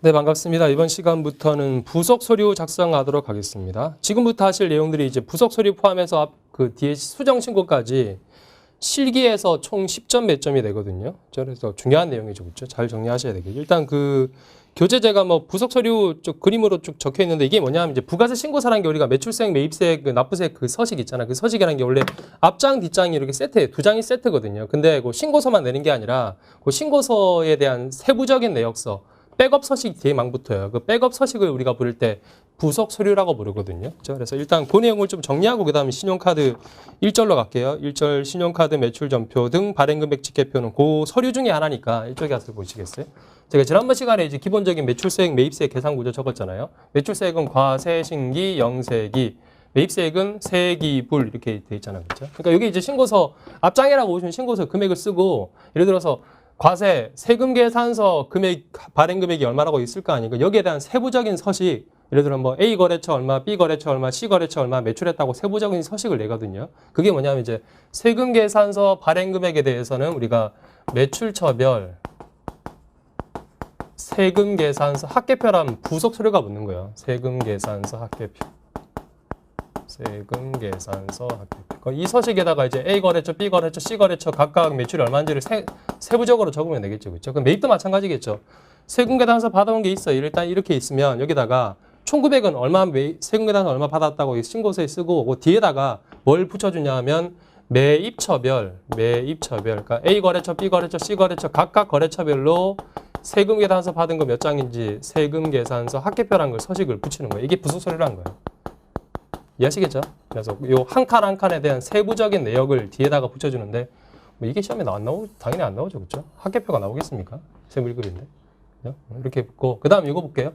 네, 반갑습니다. 이번 시간부터는 부속 서류 작성하도록 하겠습니다. 지금부터 하실 내용들이 이제 부속 서류 포함해서 그 뒤에 수정 신고까지 실기에서 총 10점 몇 점이 되거든요. 그래서 중요한 내용이죠. 그렇죠? 잘 정리하셔야 되겠죠. 일단 그 교재제가 뭐 부속 서류 쪽 그림으로 쭉 적혀 있는데 이게 뭐냐면 이제 부가세 신고서라는 게 우리가 매출세액, 매입세액, 그 납부세액 그 서식 있잖아. 그 서식이라는 게 원래 앞장, 뒷장이 이렇게 세트에 두 장이 세트거든요. 근데 그 신고서만 내는 게 아니라 그 신고서에 대한 세부적인 내역서 백업 서식 뒤에 막 붙어요. 그 백업 서식을 우리가 부를 때 부속 서류라고 부르거든요. 그래서 일단 그 내용을 좀 정리하고 그 다음에 신용카드 1절로 갈게요. 1절 신용카드 매출전표 등 발행금액 집계표는 그 서류 중에 하나니까 이쪽에 가서 보시겠어요? 제가 지난번 시간에 이제 기본적인 매출세액, 매입세액 계산 구조 적었잖아요. 매출세액은 과세, 신기, 영세기, 매입세액은 세기불 이렇게 돼 있잖아요. 그렇죠? 그러니까 여기 이제 신고서 앞장이라고 보시면 신고서 금액을 쓰고 예를 들어서 과세, 세금 계산서 금액, 발행 금액이 얼마라고 있을 거 아니고 여기에 대한 세부적인 서식, 예를 들어 뭐 A 거래처 얼마, B 거래처 얼마, C 거래처 얼마 매출했다고 세부적인 서식을 내거든요. 그게 뭐냐면 이제 세금 계산서 발행 금액에 대해서는 우리가 매출처별, 세금 계산서 합계표라는 부속 서류가 붙는 거예요. 세금 계산서 합계표. 세금 계산서 합계표. 이 서식에다가 이제 A 거래처, B 거래처, C 거래처 각각 매출이 얼마인지를 세부적으로 적으면 되겠죠. 그렇죠? 그럼 매입도 마찬가지겠죠. 세금 계산서 받아온 게 있어요. 일단 이렇게 있으면 여기다가 총 금액은 얼마 세금 계산서 얼마 받았다고 신고서에 쓰고 그 뒤에다가 뭘 붙여주냐 하면 매입처별. 그러니까 A 거래처, B 거래처, C 거래처 각각 거래처별로 세금 계산서 받은 거 몇 장인지 세금 계산서 합계표라는 걸 서식을 붙이는 거예요. 이게 부속 서류라는 거예요. 이해하시겠죠? 그래서 요 한 칸 한 칸에 대한 세부적인 내역을 뒤에다가 붙여주는데 뭐 이게 시험에 당연히 안 나오죠. 그렇죠? 합계표가 나오겠습니까? 세무 1급인데. 이렇게 붙고 그다음 이거 볼게요.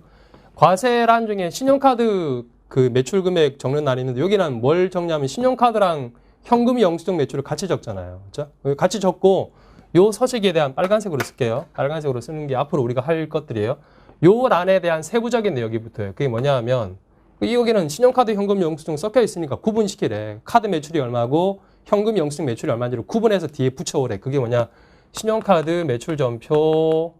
과세란 중에 신용카드 그 매출 금액 적는 날이 있는데 여기는 뭘 적냐면 신용카드랑 현금 영수증 매출을 같이 적잖아요. 그렇죠? 같이 적고 요 서식에 대한 빨간색으로 쓸게요. 빨간색으로 쓰는 게 앞으로 우리가 할 것들이에요. 요 란에 대한 세부적인 내역이 붙어요. 그게 뭐냐 하면 여기는 신용카드, 현금, 영수증 섞여 있으니까 구분시키래. 카드 매출이 얼마고 현금, 영수증 매출이 얼마인지를 구분해서 뒤에 붙여오래. 그게 뭐냐? 신용카드 매출전표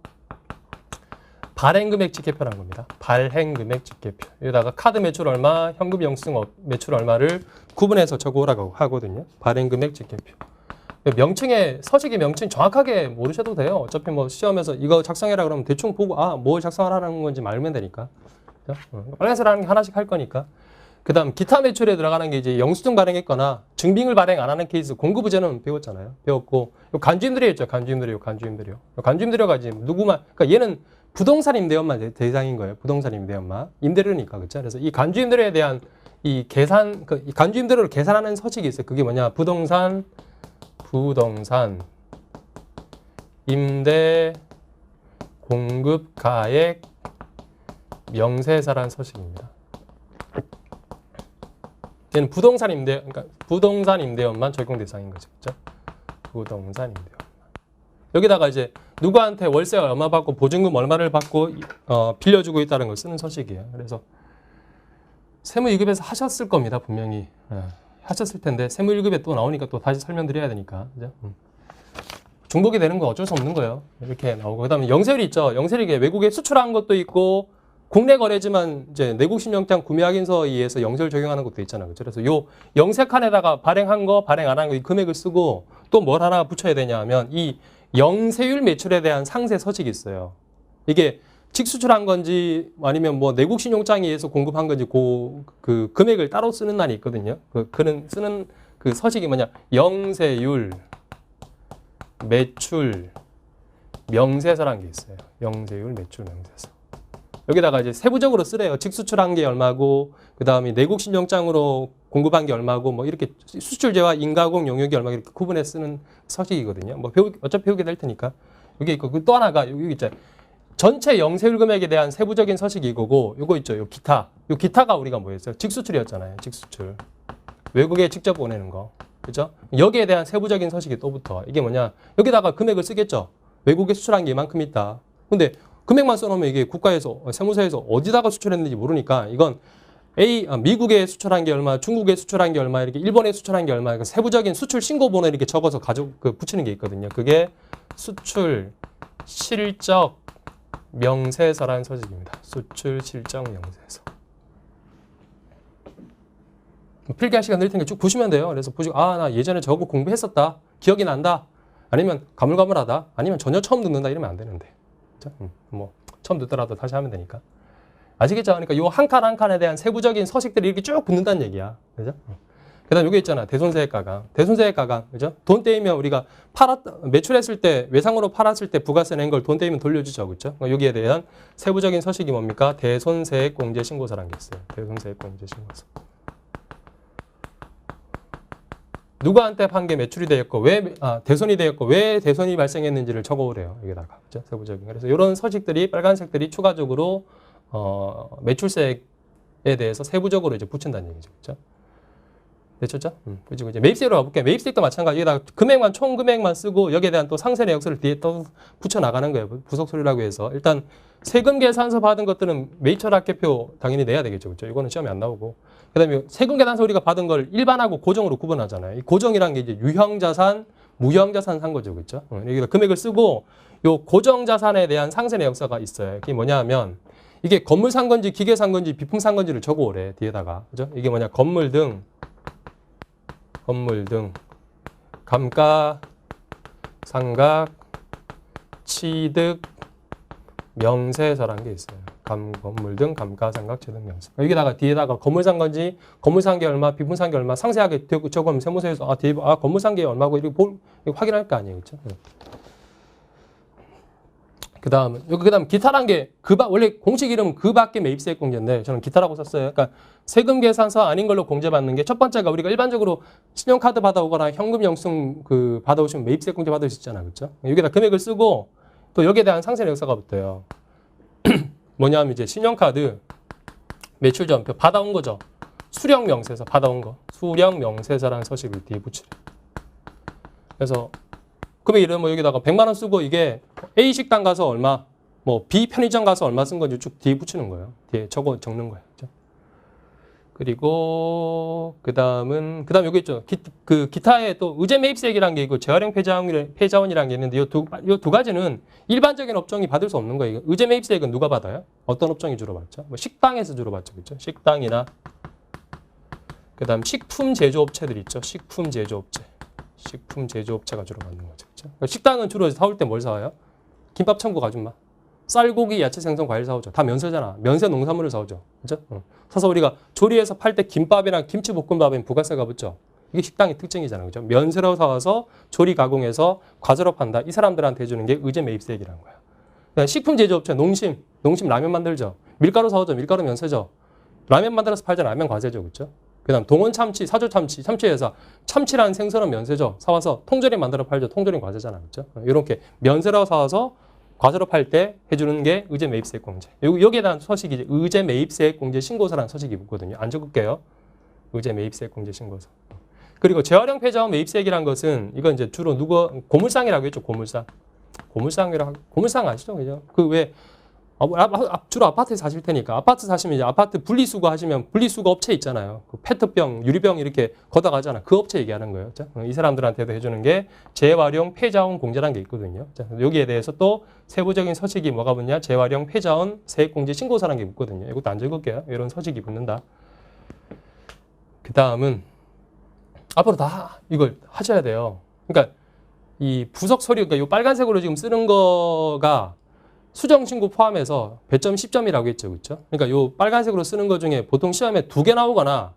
발행금액 집계표라는 겁니다. 발행금액 집계표. 여기다가 카드 매출 얼마, 현금, 영수증 매출 얼마를 구분해서 적어오라고 하거든요. 발행금액 집계표. 명칭에 서식의 명칭 정확하게 모르셔도 돼요. 어차피 뭐 시험에서 이거 작성해라 그러면 대충 보고 뭘 작성하라는 건지 말면 되니까. 빨간색이라는 게 하나씩 할 거니까. 그 다음 기타 매출에 들어가는 게 이제 영수증 발행했거나 증빙을 발행 안 하는 케이스 공급부재는 배웠잖아요. 배웠고 요 간주임들이 있죠. 간주임들이요. 간주임들이가 이제 누구만 그러니까 얘는 부동산 임대업만 대상인 거예요. 부동산 임대업만 임대료니까 그렇죠. 그래서 이 간주임들에 대한 이 계산 이 간주임대료를 계산하는 서식이 있어요. 그게 뭐냐? 부동산 임대 공급 가액 명세서란 서식입니다. 얘는 부동산 임대업만 적용 대상인 거죠. 그렇죠? 부동산 임대업만. 여기다가 이제 누구한테 월세 얼마 받고 보증금 얼마를 받고 빌려주고 있다는 걸 쓰는 서식이에요. 그래서 세무 2급에서 하셨을 겁니다. 분명히. 하셨을 텐데 세무 1급에 또 나오니까 또 다시 설명드려야 되니까. 그죠? 중복이 되는 건 어쩔 수 없는 거예요. 이렇게 나오고. 그 다음에 영세율이 있죠. 영세율이 외국에 수출한 것도 있고 국내 거래지만 이제 내국 신용장 구매 확인서에 의해서 영세율 적용하는 것도 있잖아요. 그렇죠? 그래서 요 영세 칸에다가 발행한 거, 발행 안 한 거 이 금액을 쓰고 또 뭘 하나 붙여야 되냐 하면 이 영세율 매출에 대한 상세 서식이 있어요. 이게 직수출한 건지 아니면 뭐 내국 신용장에 의해서 공급한 건지 그 금액을 따로 쓰는 날이 있거든요. 쓰는 그 서식이 뭐냐? 영세율 매출 명세서라는 게 있어요. 영세율 매출 명세서. 여기다가 이제 세부적으로 쓰래요. 직수출한 게 얼마고, 그 다음에 내국 신용장으로 공급한 게 얼마고, 뭐 이렇게 수출제와 인가공 용역이 얼마 이렇게 구분해 쓰는 서식이거든요. 뭐 어차피 배우게 될 테니까. 여기 있고, 또 하나가 여기 있잖아요. 전체 영세율 금액에 대한 세부적인 서식이 이거고, 요거 있죠. 요 기타. 요 기타가 우리가 뭐였어요? 직수출이었잖아요. 직수출. 외국에 직접 보내는 거. 그죠? 여기에 대한 세부적인 서식이 또 붙어. 이게 뭐냐? 여기다가 금액을 쓰겠죠. 외국에 수출한 게 이만큼 있다. 근데 금액만 써놓으면 이게 국가에서, 세무서에서 어디다가 수출했는지 모르니까 이건 미국에 수출한 게 얼마, 중국에 수출한 게 얼마, 이렇게 일본에 수출한 게 얼마, 그러니까 세부적인 수출 신고번호 이렇게 적어서 붙이는 게 있거든요. 그게 수출 실적 명세서라는 서식입니다. 수출 실적 명세서. 필기할 시간 늘 테니까 쭉 보시면 돼요. 그래서 보시고 나 예전에 저거 공부했었다. 기억이 난다. 아니면 가물가물하다. 아니면 전혀 처음 듣는다 이러면 안 되는데. 뭐 처음 듣더라도 다시 하면 되니까. 아시겠죠? 그러니까 요 한 칸 한 칸에 대한 세부적인 서식들이 이렇게 쭉 붙는다는 얘기야. 그죠? 그다음 여기 있잖아. 대손세액 가강. 대손세액 가강. 그죠? 돈 떼이면 우리가 매출했을 때, 외상으로 팔았을 때 부가세 낸 걸 돈 떼이면 돌려주죠. 그죠? 여기에 대한 세부적인 서식이 뭡니까? 대손세액 공제 신고서라는 게 있어요. 대손세액 공제 신고서. 누구한테 판 게 매출이 되었고, 대손이 되었고, 왜 대손이 발생했는지를 적어오래요. 여기다가. 그죠? 세부적인. 그래서 이런 서식들이, 빨간색들이 추가적으로, 매출세액에 대해서 세부적으로 이제 붙인다는 얘기죠. 그죠? 됐죠? 그리고 이제 매입세로 가볼게요. 매입세액도 마찬가지. 여기다가 금액만, 총 금액만 쓰고, 여기에 대한 또 상세 내역서를 뒤에 또 붙여나가는 거예요. 부속서류라고 해서. 일단, 세금 계산서 받은 것들은 매입철학계표 당연히 내야 되겠죠. 그죠? 이거는 시험에 안 나오고. 그 다음에 세금 계산서 우리가 받은 걸 일반하고 고정으로 구분하잖아요. 이 고정이란 게 이제 유형자산, 무형자산 산 거죠. 그죠? 여기다 금액을 쓰고, 요 고정자산에 대한 상세 내역서가 있어요. 그게 뭐냐 하면, 이게 건물 산 건지, 기계 산 건지, 비품 산 건지를 적어오래. 뒤에다가. 그죠? 이게 뭐냐. 건물 등, 감가, 상각, 취득, 명세서라는 게 있어요. 건물 등 감가, 상각, 취득, 명세. 여기다가 뒤에다가 건물 산 건지, 건물 산 게 얼마, 비품 산 게 얼마, 상세하게 적으면 세무서에서 건물 산 게 얼마고 이렇게 확인할 거 아니에요. 그렇죠? 그다음 기타란 게 원래 공식 이름은 그 밖에 매입세액 공제인데 저는 기타라고 썼어요. 그러니까 세금 계산서 아닌 걸로 공제받는 게 첫 번째가 우리가 일반적으로 신용카드 받아오거나 현금 영수증 받아오시면 매입세액 공제 받을 수 있잖아요. 그렇죠? 여기다 금액을 쓰고 또 여기에 대한 상세 내역서가 붙어요. 뭐냐면 이제 신용카드 매출 전표 받아온 거죠. 수령 명세서 받아온 거. 수령 명세서라는 서식을 뒤에 붙이래요. 그래서 금액 이름 여기다가 100만 원 쓰고 이게 A 식당 가서 얼마, B 편의점 가서 얼마 쓴 건지 쭉 뒤에 붙이는 거예요. 뒤에 적는 거예요. 그렇죠? 그리고 그다음 여기 있죠. 기타에 또 의제 매입세액이라는 게 있고 재활용 폐자원이라는 게 있는데 요 두 가지는 일반적인 업종이 받을 수 없는 거예요. 의제 매입세액은 누가 받아요? 어떤 업종이 주로 받죠? 식당에서 주로 받죠. 그렇죠? 식당이나 그다음 식품 제조업체들 있죠. 식품 제조업체가 주로 받는 거죠. 그렇죠? 그러니까 식당은 주로 사올 때 뭘 사와요? 김밥 천국 아줌마. 쌀고기, 야채, 생선, 과일 사오죠. 다 면세잖아. 면세 농산물을 사오죠. 그죠? 사서 우리가 조리해서 팔 때 김밥이랑 김치볶음밥엔 부가세가 붙죠. 이게 식당의 특징이잖아요. 그죠? 면세로 사와서 조리 가공해서 과자로 판다. 이 사람들한테 해주는 게 의제 매입세액이라는 거야. 식품 제조업체, 농심 라면 만들죠. 밀가루 사오죠. 밀가루 면세죠. 라면 만들어서 팔자 라면 과세죠. 그죠? 그 다음 동원 참치, 사조 참치, 참치회사. 참치라는 생선은 면세죠. 사와서 통조림 만들어 팔죠. 통조림 과세잖아. 그죠? 이렇게 면세로 사와서 과세로 팔 때 해주는 게 의제 매입세액 공제. 여기에 대한 서식이 이제 의제 매입세액 공제 신고서라는 서식이 붙거든요. 안 적을게요. 의제 매입세액 공제 신고서. 그리고 재활용 폐자원 매입세액이란 것은 이건 이제 주로 고물상이라고 했죠. 고물상 아시죠? 그죠? 주로 아파트에 사실 테니까 아파트 사시면 이제 아파트 분리수거 하시면 분리수거 업체 있잖아요. 그 페트병, 유리병 이렇게 걷어가잖아. 그 업체 얘기하는 거예요. 자, 이 사람들한테도 해주는 게 재활용 폐자원 공제라는 게 있거든요. 자, 여기에 대해서 또 세부적인 서식이 뭐가 붙냐? 재활용 폐자원 세액공제 신고서라는 게 붙거든요. 이것도 안 적을게요. 이런 서식이 붙는다. 그 다음은 앞으로 다 이걸 하셔야 돼요. 그러니까 이 부석 서류, 그러니까 이 빨간색으로 지금 쓰는 거가 수정신고 포함해서 배점 10점이라고 했죠. 그렇죠? 그러니까 요 빨간색으로 쓰는 것 중에 보통 시험에 2개 나오거나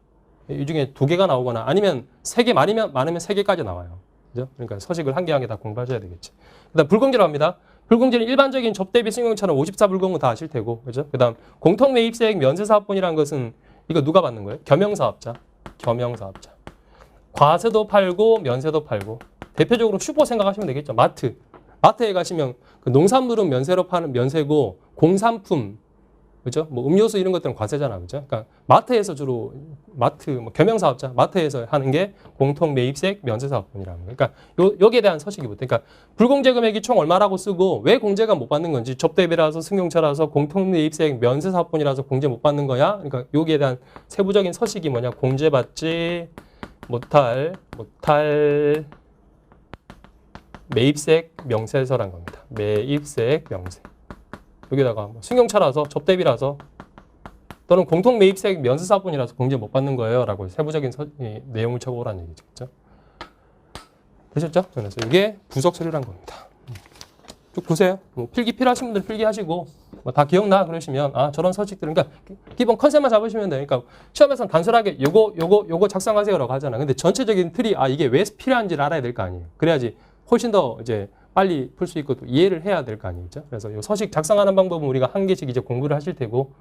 이 중에 2개가 나오거나 아니면 3개 많으면 3개까지 나와요. 그죠? 그러니까 서식을 한 개 한 개 다 공부하셔야 되겠지. 그다음 불공제로 합니다. 불공제는 일반적인 접대비 승용차는 54불공은 다 아실 테고. 그죠? 그다음 공통매입세액 면세사업본이라는 것은 이거 누가 받는 거예요? 겸용사업자. 과세도 팔고 면세도 팔고. 대표적으로 슈퍼 생각하시면 되겠죠. 마트에 가시면 그 농산물은 면세로 파는 면세고 공산품, 그죠? 음료수 이런 것들은 과세잖아, 그죠? 그러니까 마트에서 주로 겸용사업자 마트에서 하는 게 공통매입세액 면세사업본이라는 거예요. 그러니까 여기에 대한 서식이 붙어. 그러니까 불공제 금액이 총 얼마라고 쓰고 왜 공제가 못 받는 건지 접대비라서 승용차라서 공통매입세액 면세사업본이라서 공제 못 받는 거야. 그러니까 여기에 대한 세부적인 서식이 뭐냐? 공제받지 못할 매입세액 명세서란 겁니다. 매입세액 명세. 여기다가 뭐 승용차라서 접대비라서 또는 공통매입세액 면세사분이라서 공제 못 받는 거예요 라고 세부적인 내용을 적어오라는 얘기죠. 그렇죠? 되셨죠? 그래서 이게 부석서류란 겁니다. 쭉 보세요. 뭐 필기 필요하신 분들 필기하시고 뭐 다 기억나 그러시면 아 저런 서식들 그러니까 기본 컨셉만 잡으시면 돼요. 그러니까 시험에서는 단순하게 요거 작성하세요라고 하잖아. 근데 전체적인 틀이 아 이게 왜 필요한지를 알아야 될 거 아니에요. 그래야지 훨씬 더 이제 빨리 풀 수 있고 또 이해를 해야 될 거 아니겠죠. 그래서 요 서식 작성하는 방법은 우리가 한 개씩 이제 공부를 하실 테고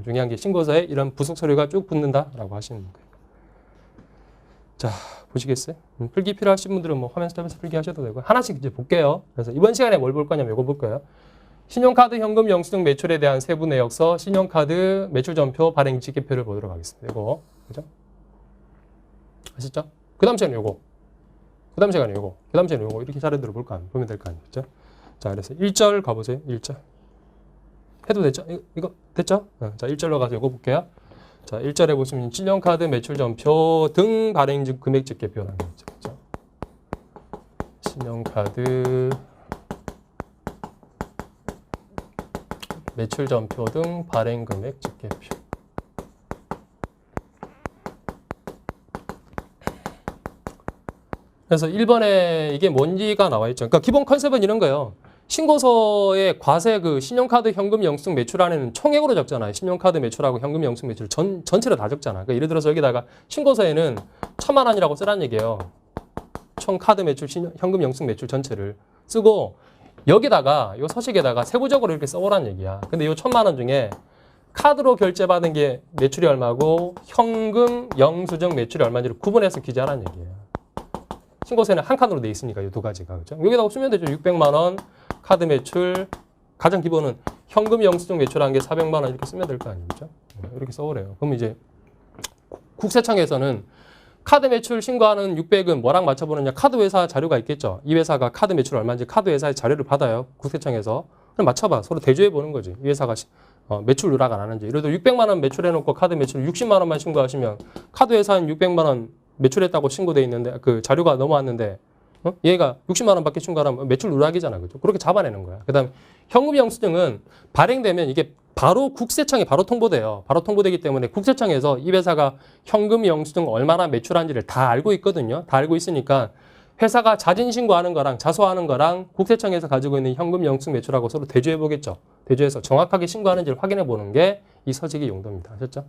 중요한 게 신고서에 이런 부속 서류가 쭉 붙는다라고 하시는 거예요. 자 보시겠어요? 필기 필요하신 분들은 뭐 화면 스탑에서 필기하셔도 되고 하나씩 이제 볼게요. 그래서 이번 시간에 뭘 볼 거냐면 이거 볼 거예요. 신용카드 현금 영수증 매출에 대한 세부 내역서, 신용카드 매출전표 발행 집계표를 보도록 하겠습니다. 이거 그죠? 아시죠? 그 다음 시간에 요거, 그 다음 시간에 요거, 그 다음 시간에 요거 이렇게 차례대로 보면 될 거 아니겠죠? 자 그래서 1절 가보세요. 1절 해도 됐죠? 이거 됐죠? 자 1절로 가서 요거 볼게요. 자 1절에 보시면 신용카드 매출전표 등 발행 금액 집계표라는 거죠. 그렇죠? 신용카드 매출전표 등 발행 금액 집계표. 그래서 1번에 이게 뭔지가 나와 있죠. 그러니까 기본 컨셉은 이런 거예요. 신고서에 과세 그 신용카드 현금 영수증 매출 안에는 총액으로 적잖아요. 신용카드 매출하고 현금 영수증 매출 전체로 다 적잖아. 그러니까 예를 들어서 여기다가 신고서에는 1,000만 원이라고 쓰라는 얘기예요. 총 카드 매출, 현금 영수증 매출 전체를 쓰고 여기다가 요 서식에다가 세부적으로 이렇게 써오라는 얘기야. 근데 요 1,000만 원 중에 카드로 결제받은 게 매출이 얼마고 현금 영수증 매출이 얼마인지를 구분해서 기재하라는 얘기예요. 신고서에는 한 칸으로 돼 있으니까 이 두 가지가 그죠? 여기다가 쓰면 되죠. 600만 원 카드 매출 가장 기본은 현금 영수증 매출한 게 400만 원 이렇게 쓰면 될 거 아니겠죠? 이렇게 써오래요. 그럼 이제 국세청에서는 카드 매출 신고하는 600은 뭐랑 맞춰보느냐? 카드 회사 자료가 있겠죠. 이 회사가 카드 매출 얼마인지 카드 회사의 자료를 받아요. 국세청에서. 그럼 맞춰봐. 서로 대조해보는 거지. 이 회사가 매출 누락 안 하는지. 예를 들어 600만 원 매출해놓고 카드 매출 60만 원만 신고하시면 카드 회사는 600만 원 매출했다고 신고돼 있는데 그 자료가 넘어왔는데 얘가 60만 원밖에 신고하면 매출 누락이잖아. 그죠? 그렇게 잡아내는 거야. 그 다음에 현금 영수증은 발행되면 이게 바로 국세청에 바로 통보돼요. 바로 통보되기 때문에 국세청에서 이 회사가 현금 영수증 얼마나 매출한지를 다 알고 있거든요. 다 알고 있으니까 회사가 자진 신고하는 거랑 자소하는 거랑 국세청에서 가지고 있는 현금 영수증 매출하고 서로 대조해 보겠죠. 대조해서 정확하게 신고하는지를 확인해 보는 게 이 서식의 용도입니다. 아셨죠?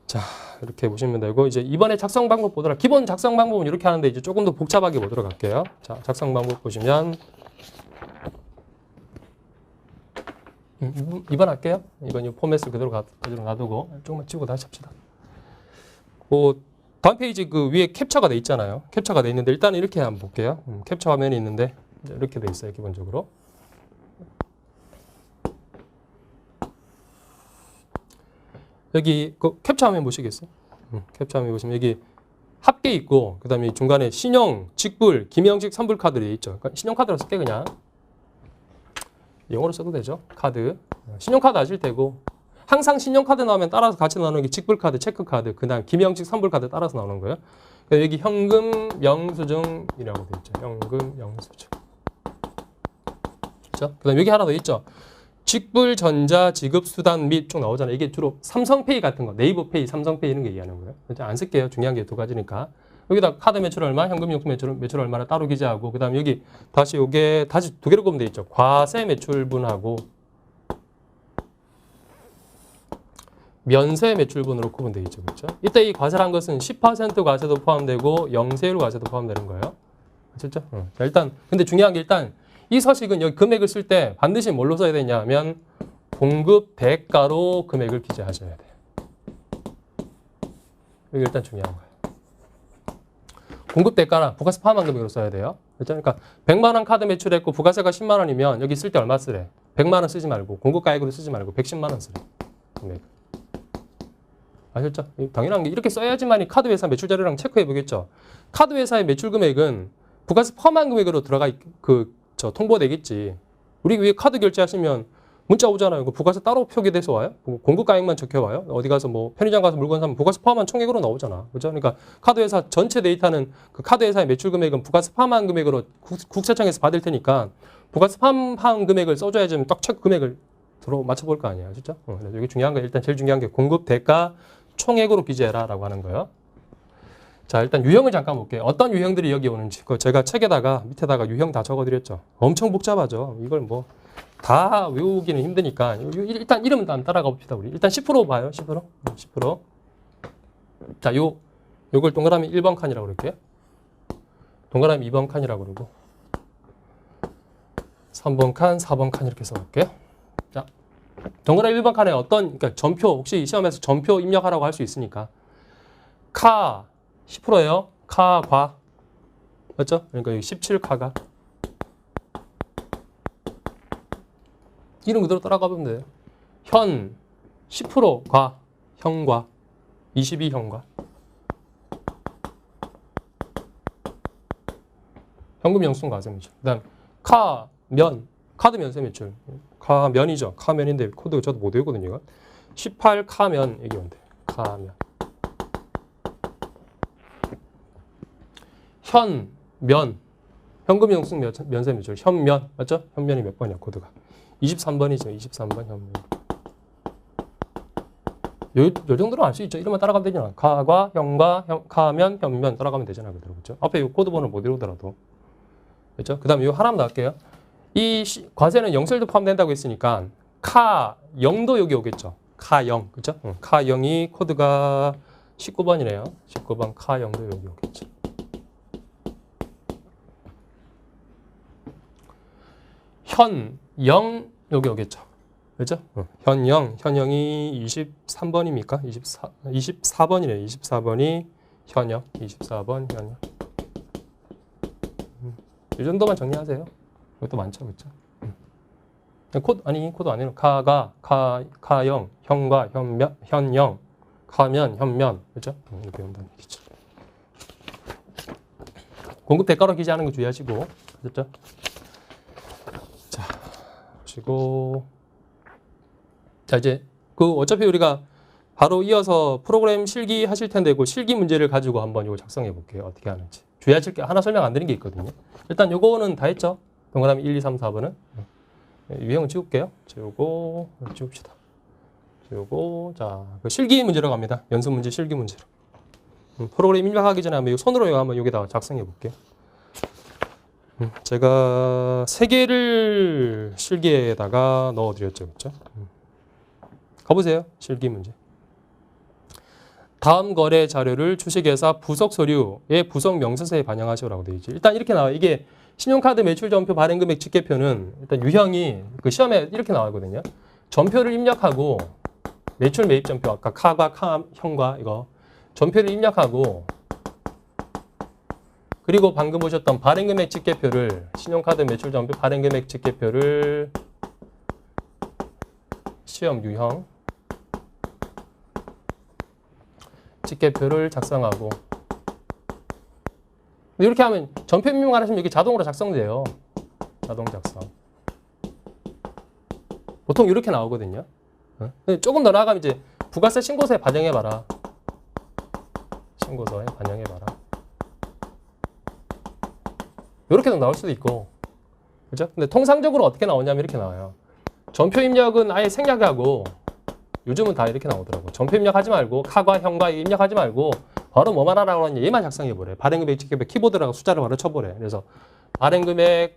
자, 이렇게 보시면 되고 이제 이번에 작성 방법 보도록 기본 작성 방법은 이렇게 하는데 이제 조금 더 복잡하게 보도록 할게요. 자, 작성 방법 보시면 2번 할게요. 이번 이 포맷을 그대로 놔두고 조금만 치고 다시 합시다. 다음 페이지 그 위에 캡처가 돼 있잖아요. 캡처가 돼 있는데 일단 이렇게 한번 볼게요. 캡처 화면이 있는데 이렇게 돼 있어요. 기본적으로. 여기 그 캡처 화면 보시겠어요? 캡처 화면 보시면 여기 합계 있고 그다음에 중간에 신용, 직불, 김영식 선불카드 돼 있죠. 그러니까 신용카드로 쓸게 그냥. 영어로 써도 되죠. 카드. 신용카드 아실 테고 항상 신용카드 나오면 따라서 같이 나오는 게 직불카드, 체크카드, 그다음 김영식 선불카드 따라서 나오는 거예요. 여기 현금 영수증이라고 돼 있죠. 현금 영수증. 그렇죠? 그다음 여기 하나 더 있죠. 직불, 전자, 지급, 수단 및 쭉 나오잖아요. 이게 주로 삼성페이 같은 거, 네이버페이, 삼성페이 이런 게 얘기하는 거예요. 안 쓸게요. 중요한 게 두 가지니까. 여기다 카드 매출 얼마, 현금 영수증 매출 얼마를 따로 기재하고 그다음 여기 다시 요게 다시 두 개로 보면 돼 있죠. 과세 매출분하고 면세 매출분으로 구분돼 있죠. 그렇죠? 이때 이 과세란 것은 10% 과세도 포함되고 영세율 과세도 포함되는 거예요. 아셨죠? 자, 일단 근데 중요한 게 일단 이 서식은 여기 금액을 쓸 때 반드시 뭘로 써야 되냐 하면 공급 대가로 금액을 기재하셔야 돼요. 이게 일단 중요한 거예요. 공급 대가나 부가세 포함한 금액으로 써야 돼요. 그렇죠? 그러니까 100만 원 카드 매출했고 부가세가 10만 원이면 여기 쓸 때 얼마 쓰래? 100만 원 쓰지 말고 공급가액으로 쓰지 말고 110만 원 쓰래. 금액. 아셨죠? 당연한 게 이렇게 써야지만이 카드 회사 매출 자료랑 체크해 보겠죠. 카드 회사의 매출 금액은 부가세 포함한 금액으로 들어가 통보되겠지. 우리 위에 카드 결제하시면 문자 오잖아요. 부가세 따로 표기돼서 와요. 공급가액만 적혀와요. 어디 가서 뭐 편의점 가서 물건 사면 부가세 포함한 총액으로 나오잖아. 그죠? 그러니까 카드 회사 전체 데이터는 그 카드 회사의 매출 금액은 부가세 포함한 금액으로 국세청에서 받을 테니까 부가세 포함한 금액을 써줘야지 딱 금액을 서로 맞춰볼 거 아니야. 진짜? 그래서 여기 중요한 거 일단 제일 중요한 게 공급 대가 총액으로 기재해라 라고 하는 거예요. 자, 일단 유형을 잠깐 볼게요. 어떤 유형들이 여기 오는지. 그거 제가 책에다가 밑에다가 유형 다 적어드렸죠. 엄청 복잡하죠. 이걸 뭐 다 외우기는 힘드니까 일단 이름 안 따라가 봅시다. 우리 일단 10% 봐요. 10%. 10%. 자, 요걸 동그라미 1번 칸이라고 그럴게요. 동그라미 2번 칸이라고 그러고 3번 칸, 4번 칸 이렇게 써볼게요. 자, 동그라미 1번 칸에 그러니까 전표, 혹시 시험에서 전표 입력하라고 할 수 있으니까 카 10%예요. 카과 맞죠? 그러니까 여기 17카가 이름 그대로 따라가 보면 돼요. 현 10%과 현과 22현과 현금 영수증 과세 매출. 그다음 카면 카드 면세 매출. 카면이죠. 카면인데 코드 저도 못 외우거든요. 이건 18카면 여기 온대. 카면. 현면 현금 영수증 면세 매출. 현면 맞죠? 현면이 몇 번이야 코드가? 23번이죠. 23번 현면. 요 정도로 알 수 있죠. 이름만 따라가면 되잖아. 카과 현과 카면 현면 따라가면 되잖아. 그렇죠? 앞에 요 코드 번호 못 외우더라도. 그렇죠? 그다음에 요 하나만 더 할게요. 이 과세는 영설도 포함된다고 했으니까 카영도 여기 오겠죠. 카영. 그렇죠? 카영이 코드가 19번이네요. 19번 카영도 여기 오겠죠. 현영 여기 오겠죠. 그렇죠? 현영이 23번입니까? 24번이네요. 24번이 현영, 24번 현영. 이 정도만 정리하세요. 이것도 많죠, 그렇죠? 코드 아니에요. 카영, 현과 현면, 현영, 카면, 현면, 그렇죠? 이렇게 배운다는 얘기죠. 공급 대가로 기재하는 거 주의하시고, 그렇죠? 자, 보시고, 자 이제 어차피 우리가 바로 이어서 프로그램 실기 하실 텐데 그 실기 문제를 가지고 한번 이거 작성해 볼게요. 어떻게 하는지. 주의하실 게 하나 설명 안 드린 게 있거든요. 일단 요거는 다 했죠. 동그라미 1, 2, 3, 4번은. 유형은 지울게요. 지우고 지웁시다. 지우고 자, 그 실기 문제로 갑니다. 연습 문제 실기 문제로. 프로그램 입력하기 전에 한번 손으로 한번 여기다가 작성해 볼게요. 제가 3개를 실기에다가 넣어 드렸죠. 그렇죠? 가보세요. 실기 문제. 다음 거래 자료를 주식회사 부속 서류의 부속 명세서에 반영하시오라고 되어 있죠. 일단 이렇게 나와요. 이게 신용카드 매출 전표 발행 금액 집계표는 일단 유형이 그 시험에 이렇게 나오거든요. 전표를 입력하고 매출 매입 전표 아까 카과 현과 이거 전표를 입력하고 그리고 방금 보셨던 발행 금액 집계표를 신용카드 매출 전표 발행 금액 집계표를 시험 유형 집계표를 작성하고 이렇게 하면 전표 입력 안 하시면 여기 자동으로 작성돼요. 자동 작성. 보통 이렇게 나오거든요. 조금 더 나아가면 이제 부가세 신고서에 반영해봐라. 신고서에 반영해봐라. 이렇게도 나올 수도 있고. 그죠? 근데 통상적으로 어떻게 나오냐면 이렇게 나와요. 전표 입력은 아예 생략하고 요즘은 다 이렇게 나오더라고. 전표 입력하지 말고 카과 현과 입력하지 말고 바로 뭐만 하라고 하냐 얘만 작성해버려. 발행금액 집계표 키보드라고 숫자를 바로 쳐버려. 그래서 발행금액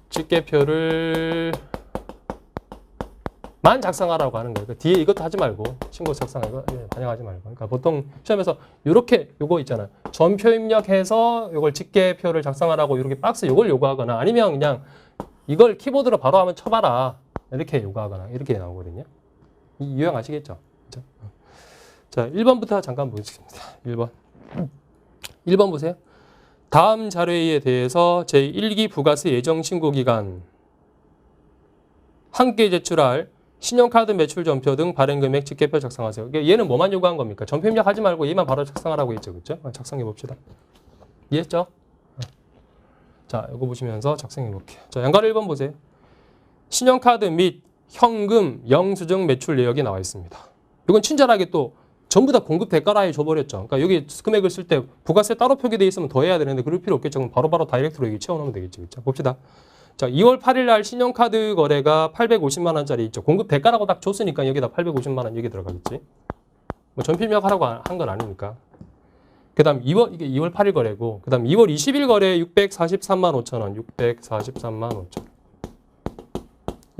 집계표를 만 작성하라고 하는 거예요. 뒤에 이것도 하지 말고 신고 작성하고 반영하지 말고. 그러니까 보통 시험에서 이렇게 요거 있잖아요. 전표 입력해서 요걸 집계표를 작성하라고 이렇게 박스 요걸 요구하거나 아니면 그냥 이걸 키보드로 바로 한번 쳐봐라. 이렇게 요구하거나 이렇게 나오거든요. 이 유형 아시겠죠? 그렇죠? 자, 1번부터 잠깐 보겠습니다. 1번 보세요. 다음 자료에 대해서 제1기 부가세 예정 신고 기간 함께 제출할 신용카드 매출 전표 등 발행 금액 집계표 작성하세요. 얘는 뭐만 요구한 겁니까? 전표 입력하지 말고 얘만 바로 작성하라고 했죠. 그렇죠? 작성해 봅시다. 이해했죠? 자, 이거 보시면서 작성해 볼게요. 자, 양가로 1번 보세요. 신용카드 및 현금 영수증 매출 내역이 나와 있습니다. 이건 친절하게 또 전부 다 공급 대가로 아예 줘버렸죠. 그러니까 여기 금액을 쓸 때 부가세 따로 표기돼 있으면 더 해야 되는데 그럴 필요 없겠죠. 그럼 바로바로 다이렉트로 여기 채워넣으면 되겠죠. 그렇죠? 봅시다. 자, 2월 8일 날 신용카드 거래가 850만 원짜리 있죠. 공급 대가라고 딱 줬으니까 여기다 850만 원 여기 들어가겠지. 뭐 전필명 하라고 한 건 아니니까. 그다음 이게 2월 8일 거래고, 그다음 2월 20일 거래 643만 5천 원, 643만 5천 원.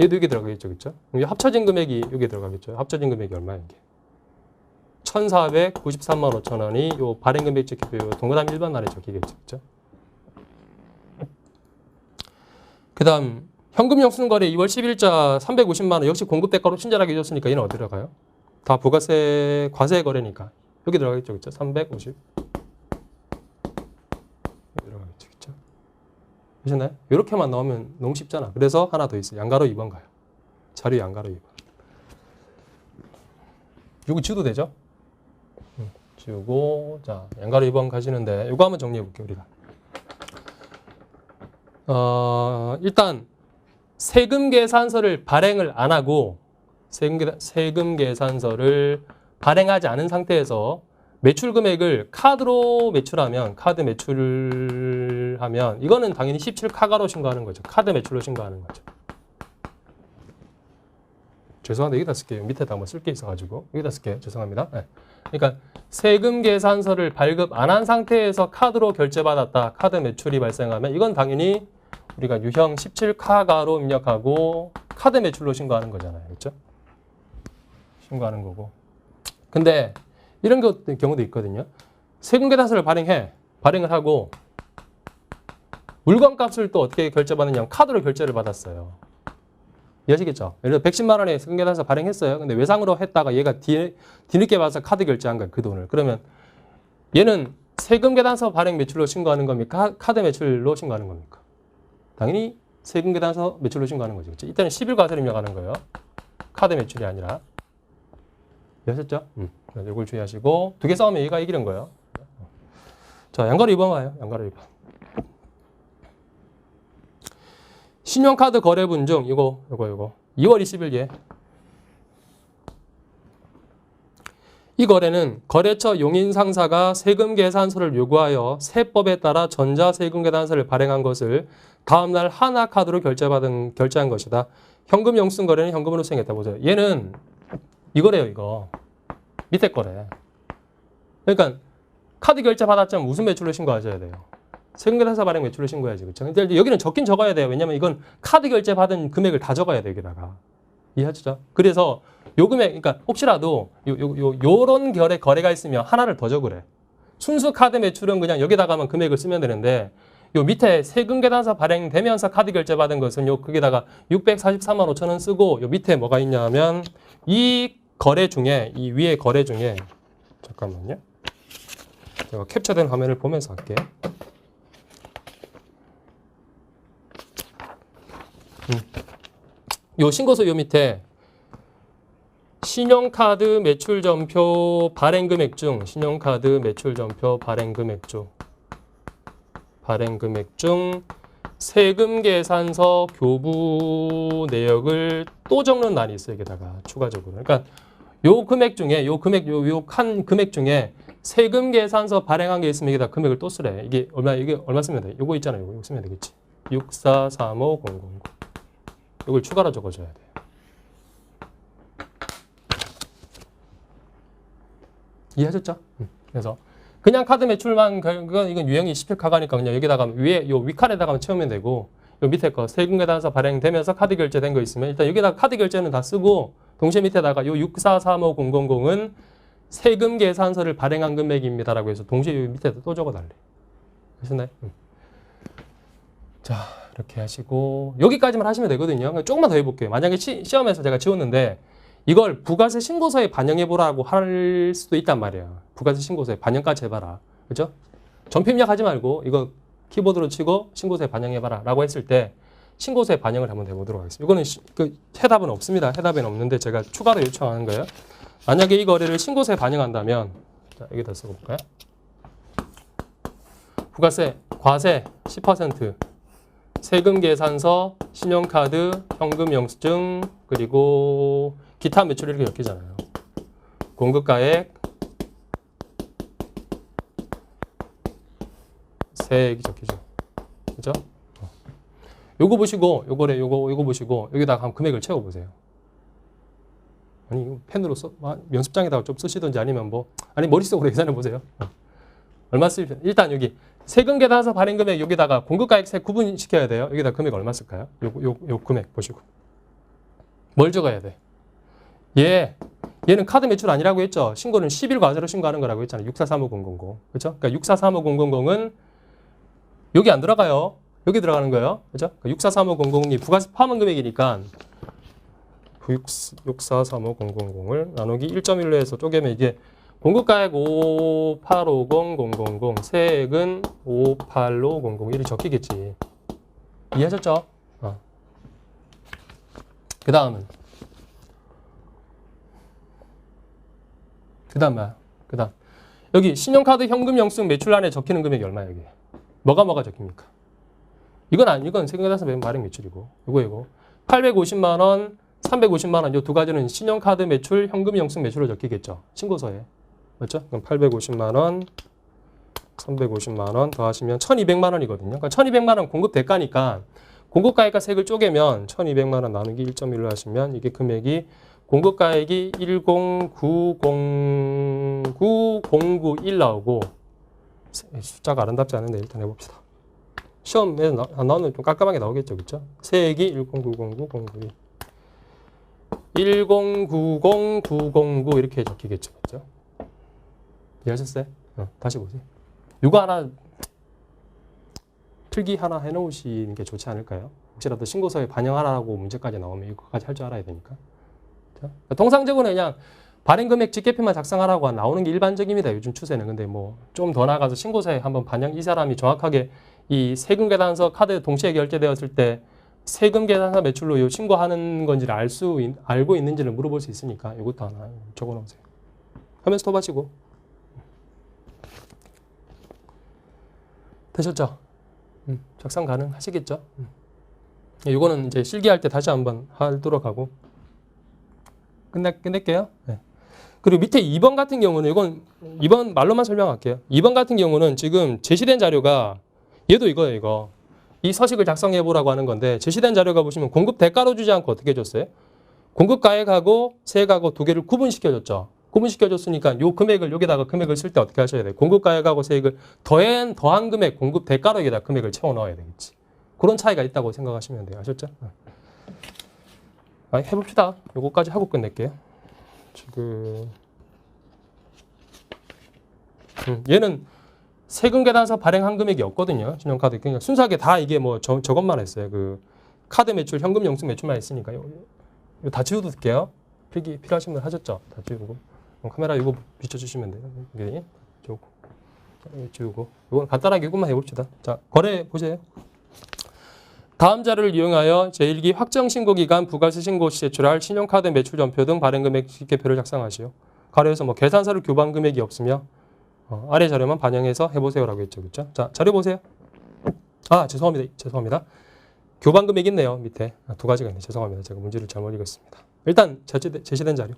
얘도 여기 들어가겠죠, 그렇죠? 합쳐진 금액이 여기 들어가겠죠. 합쳐진 금액이 얼마야 이게? 1,493만 5천 원이 요 발행 금액 적히고 동그라미 1번 날에 적히겠죠, 그렇죠? 그다음 현금 영수증 거래 2월 10일자 350만 원 역시 공급 대가로 친절하게 줬으니까 얘는 어디 들어가요? 다 부가세 과세 거래니까 여기 들어가겠죠, 그렇죠? 350 여기 들어가겠죠, 그렇죠? 보셨나요? 이렇게만 넣으면 너무 쉽잖아. 그래서 하나 더 있어요. 양가로 2번 가요. 자료 양가로 2번. 이거 지워도 되죠? 지우고 자 양가로 2번 가시는데 이거 한번 정리해 볼게요, 우리가. 일단 세금 계산서를 발행을 안 하고 세금 계산서를 발행하지 않은 상태에서 매출 금액을 카드로 매출하면 이거는 당연히 17카가로 신고하는 거죠. 카드 매출로 신고하는 거죠. 죄송한데 여기다 쓸게요. 밑에다 한번 쓸 게 있어가지고 여기다 쓸게요. 죄송합니다. 네. 그러니까 세금 계산서를 발급 안 한 상태에서 카드로 결제받았다. 카드 매출이 발생하면 이건 당연히 우리가 유형 17카가로 입력하고 카드 매출로 신고하는 거잖아요. 그렇죠? 신고하는 거고. 근데 이런 경우도 있거든요. 세금 계산서를 발행을 하고 물건값을 또 어떻게 결제받느냐? 카드로 결제를 받았어요. 이해하시겠죠? 예를 들어 110만 원에 세금 계산서 발행했어요. 근데 외상으로 했다가 얘가 뒤늦게 받아서 카드 결제한 거예요. 그 돈을. 그러면 얘는 세금 계산서 발행 매출로 신고하는 겁니까? 카드 매출로 신고하는 겁니까? 당연히 세금 계산서 매출로 신고하는 거죠. 그렇죠? 이때는 10일 과세를 입력하는 거예요. 카드 매출이 아니라. 이해하셨죠? 이걸 주의하시고 두 개 싸우면 얘가 이기는 거예요. 자, 양가로 2번 가요. 양가로 2번. 신용카드 거래분 중 이거 2월 20일 예. 이 거래는 거래처 용인 상사가 세금 계산서를 요구하여 세법에 따라 전자세금 계산서를 발행한 것을 다음날 하나카드로 결제한 것이다. 현금 영수증 거래는 현금으로 수행했다. 보세요. 얘는 이거래요, 이거. 밑에 거래. 그러니까 카드 결제 받았자면 무슨 매출로 신고하셔야 돼요? 세금 계산서 발행 매출로 신고해야지. 그렇죠? 근데 여기는 적긴 적어야 돼요. 왜냐면 이건 카드 결제 받은 금액을 다 적어야 돼요, 여기다가. 이해하시죠? 그래서 요 금액, 그러니까 혹시라도 요런 결의 거래가 있으면 하나를 더 적으래. 순수 카드 매출은 그냥 여기다가만 금액을 쓰면 되는데 요 밑에 세금 계산서 발행되면서 카드 결제 받은 것은 요 거기다가 643만 5천 원 쓰고 요 밑에 뭐가 있냐 하면 이 거래 중에 이 위에 거래 중에 잠깐만요. 제가 캡처된 화면을 보면서 할게요. 요 신고서 요 밑에 신용카드 매출전표 발행금액 중 신용카드 매출전표 발행금액 중 세금 계산서 교부 내역을 또 적는 란이 있어요. 여기다가 추가적으로. 그러니까 요 금액 중에 요 칸 금액 중에 세금 계산서 발행한 게 있으면 여기다 금액을 또 쓰래. 이게 얼마 쓰면 돼? 요거 있잖아요. 요거 쓰면 되겠지. 6435009. 이걸 추가로 적어줘야 돼요. 이해하셨죠? 그래서 그냥 카드 매출만 이건 유형이 17카가니까 그냥 여기다가 위에 요 위칸에다가 채우면 되고 요 밑에 거 세금 계산서 발행되면서 카드 결제된 거 있으면 일단 여기다가 카드 결제는 다 쓰고 동시에 밑에다가 요 6435000은 세금 계산서를 발행한 금액입니다라고 해서 동시에 요 밑에다 또 적어달래. 아셨나요? 자. 이렇게 하시고 여기까지만 하시면 되거든요. 조금만 더 해볼게요. 만약에 시험에서 제가 지웠는데 이걸 부가세 신고서에 반영해보라고 할 수도 있단 말이에요. 부가세 신고서에 반영까지 해봐라. 그죠? 전피입력 하지 말고 이거 키보드로 치고 신고서에 반영해봐라 라고 했을 때 신고서에 반영을 한번 해보도록 하겠습니다. 이거는 해답은 없습니다. 해답은 없는데 제가 추가로 요청하는 거예요. 만약에 이 거래를 신고서에 반영한다면 자, 여기다 써볼까요? 부가세, 과세 10%, 세금 계산서, 신용카드, 현금 영수증, 그리고 기타 매출 이렇게 엮이잖아요. 공급가액, 세액이 적히죠. 그죠? 요거 보시고, 요거 보시고, 여기다가 한번 금액을 채워보세요. 아니, 이거 펜으로 연습장에다가 좀 쓰시든지 아니면 아니, 머릿속으로 계산해보세요. 얼마 쓸, 일단 여기 세금 계산서 발행 금액 여기다가 공급가액 세 구분시켜야 돼요. 여기다 금액 얼마 쓸까요? 요 금액 보시고. 뭘 적어야 돼? 얘는 카드 매출 아니라고 했죠. 신고는 10일 과세로 신고하는 거라고 했잖아요. 64350000. 그렇죠? 그러니까 643500은 여기 안 들어가요. 여기 들어가는 거예요. 그렇죠? 그러니까 643500이 부가세 포함한 금액이니까 643500을 나누기 1.1로 해서 쪼개면 이게 공급가액 5850000, 세액은 58500 이렇게 적히겠지. 이해하셨죠? 그 다음 여기 신용카드 현금 영수증 매출란에 적히는 금액이 얼마예요? 여기 뭐가 적힙니까? 이건 세금계산서 발행 매출이고 이거 850만 원, 350만 원 이 두 가지는 신용카드 매출, 현금 영수증 매출로 적히겠죠. 신고서에. 맞죠? 그럼 850만 원, 350만 원 더하시면 1200만 원이거든요. 그러니까 1200만 원 공급 대가니까 공급가액과 세액을 쪼개면 1200만 원 나누기 1.1로 하시면 이게 금액이 공급가액이 1090991 나오고 숫자가 아름답지 않은데 일단 해봅시다. 시험에 나오면 좀 깔끔하게 나오겠죠. 그렇죠? 세액이 1090991 1090909 이렇게 적히겠죠. 그렇죠? 이해하셨어요? 다시 보세요. 이거 하나 필기 하나 해놓으시는 게 좋지 않을까요? 혹시라도 신고서에 반영하라고 문제까지 나오면 이거까지 할 줄 알아야 되니까. 그렇죠? 통상적으로는 그냥 발행금액 직계표만 작성하라고 나오는 게 일반적입니다. 요즘 추세는. 근데 좀 더 나아가서 신고서에 한번 이 사람이 정확하게 이 세금 계산서 카드 동시에 결제되었을 때 세금 계산서 매출로 신고하는 건지를 알고 있는지를 물어볼 수 있으니까 이것도 하나 적어 놓으세요. 화면 스톱하시고. 되셨죠? 작성 가능하시겠죠? 이거는 이제 실기할 때 다시 한번 하도록 하고 끝낼게요. 네. 그리고 밑에 2번 같은 경우는 2번 말로만 설명할게요. 2번 같은 경우는 지금 제시된 자료가 얘도 이거예요. 이거. 이 서식을 작성해 보라고 하는 건데 제시된 자료가 보시면 공급 대가로 주지 않고 어떻게 해줬어요? 공급 가액하고 세액하고 두 개를 구분시켜줬죠. 구분시켜줬으니까 요 금액을 여기다가 금액을 쓸 때 어떻게 하셔야 돼요? 공급 가액하고 세액을 더한 금액 공급 대가로 여기다 금액을 채워 넣어야 되겠지. 그런 차이가 있다고 생각하시면 돼요. 아셨죠? 해봅시다. 요거까지 하고 끝낼게요. 지금 얘는 세금 계산서 발행한 금액이 없거든요. 신용카드. 그러니까 순수하게 다 이게 저것만 했어요. 그 카드 매출, 현금 영수증 매출만 했으니까 이거 다 지우도 될게요. 필기 필요하신 분 하셨죠? 다 지우고. 카메라 이거 비춰주시면 돼요. 이게 지우고. 이건 간단하게 이것만 해봅시다. 자, 거래 보세요. 다음 자료를 이용하여 제1기 확정신고기간 부가세 신고 시 제출할 신용카드 매출 전표 등 발행금액 집계표를 작성하시오. 가로에서 계산서를 교반 금액이 없으며 아래 자료만 반영해서 해보세요라고 했죠. 그렇죠? 자, 자료 보세요. 죄송합니다. 교반 금액 있네요. 밑에 두 가지가 있네요. 죄송합니다. 제가 문제를 잘못 읽었습니다. 일단 제시된 자료.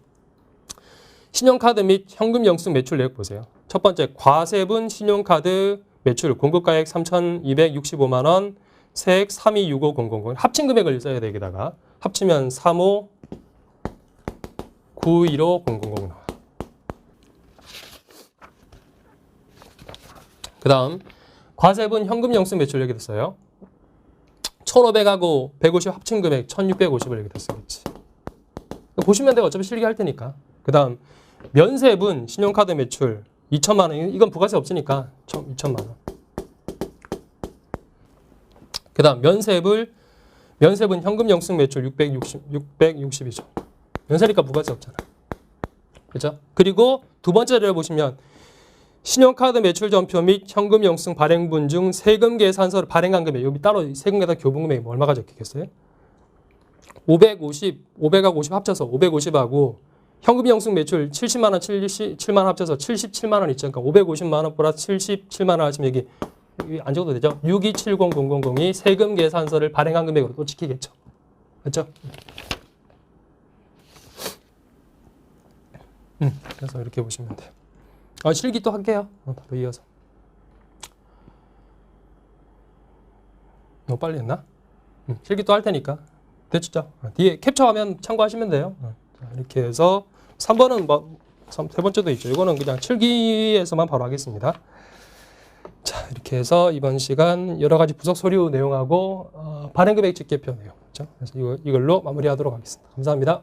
신용카드 및 현금 영수증 매출 내역 보세요. 첫 번째 과세분 신용카드 매출 공급가액 3,265만 원, 세액 3265,000 합친 금액을 써야 돼. 여기다가 합치면 35915000 나와. 그 다음 과세분 현금 영수증 매출 여기다 써요. 1,500하고 150 합친 금액 1,650을 여기다 쓰겠지. 보시면 돼요. 어차피 실기할 테니까. 그 다음 면세분 신용카드 매출 2천만 원. 이건 부가세 없으니까 2천만 원. 그 다음 면세분 현금 영수증 매출 660이죠. 면세니까 부가세 없잖아. 그렇죠? 그리고 두 번째 자료를 보시면 신용카드 매출 전표 및 현금 영수증 발행분 중 세금 계산서 발행한 금액. 여기 따로 세금 계산 교분 금액이 얼마가 적히겠어요? 500하고 50 합쳐서 550하고 현금 영수증 매출 70만 원, 77만 원 합쳐서 77만 원 있죠. 그러니까 550만 원 플러스 77만 원 하시면 여기 안 적어도 되죠? 6270000이 세금 계산서를 발행한 금액으로 또 지키겠죠. 맞죠? 그래서 이렇게 보시면 돼요. 실기 또 할게요. 바로 이어서. 너무 빨리 했나? 실기 또 할 테니까. 됐죠? 뒤에 캡처하면 참고하시면 돼요. 자, 이렇게 해서 3번은 뭐, 세 번째도 있죠. 이거는 그냥 칠기에서만 바로 하겠습니다. 자, 이렇게 해서 이번 시간 여러 가지 부속 서류 내용하고 발행금액 집계표 내용. 그렇죠? 그래서 이걸로 마무리하도록 하겠습니다. 감사합니다.